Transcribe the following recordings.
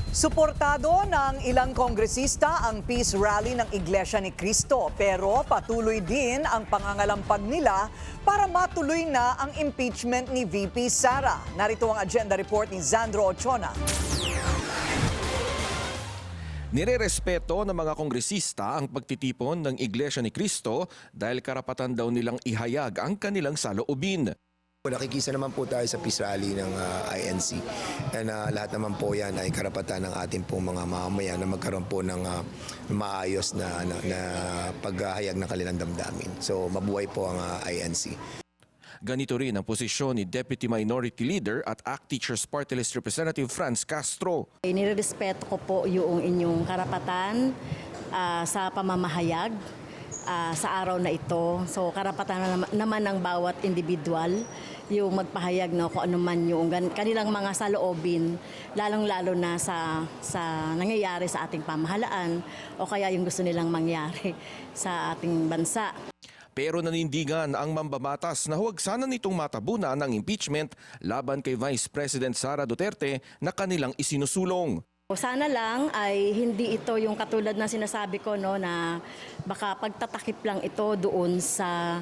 Suportado ng ilang kongresista ang peace rally ng Iglesia ni Cristo, pero patuloy din ang pangangalampag nila para matuloy na ang impeachment ni VP Sara. Narito ang agenda report ni Zandro Ochona. Nirerespeto ng mga kongresista ang pagtitipon ng Iglesia ni Cristo dahil karapatan daw nilang ihayag ang kanilang saloobin. Nakikisa naman po tayo sa peace rally ng INC and lahat naman po yan ay karapatan ng ating pong mga mamamayan na magkaroon po ng maayos na paghahayag ng kanilang damdamin. So mabuhay po ang INC. Ganito rin ang posisyon ni Deputy Minority Leader at ACT Teachers Party List Representative Franz Castro. Nirerespeto ko po yung inyong karapatan sa pamamahayag sa araw na ito. So karapatan naman ng bawat individual yung magpahayag na kung ano man yung kanilang mga saloobin, lalong-lalo na sa nangyayari sa ating pamahalaan o kaya yung gusto nilang mangyari sa ating bansa. Pero nanindigan ang mambabatas na huwag sana nitong matabunan ng impeachment laban kay Vice President Sara Duterte na kanilang isinusulong. Sana lang ay hindi ito yung katulad na sinasabi ko, no, na baka pagtatakip lang ito doon sa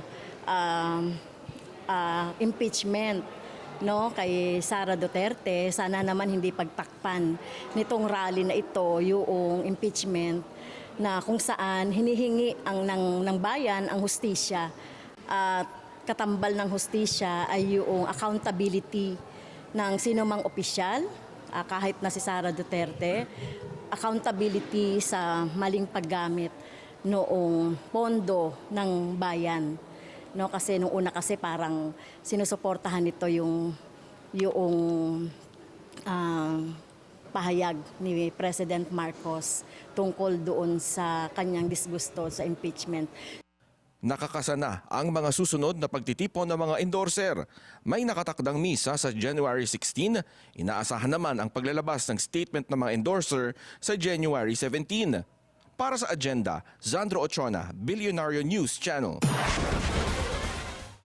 impeachment, no, kay Sara Duterte. Sana naman hindi pagtakpan nitong rally na ito yung impeachment na kung saan hinihingi ng bayan ang hustisya at katambal ng hustisya ay yung accountability ng sinumang opisyal, kahit na si Sara Duterte, accountability sa maling paggamit noong pondo ng bayan. No, kasi nung una kasi parang sinusuportahan nito yung pahayag ni President Marcos tungkol doon sa kanyang disgusto sa impeachment. Nakakasana ang mga susunod na pagtitipon ng mga endorser. May nakatakdang misa sa January 16, inaasahan naman ang paglalabas ng statement ng mga endorser sa January 17. Para sa agenda, Zandro Ochona, Billionario News Channel.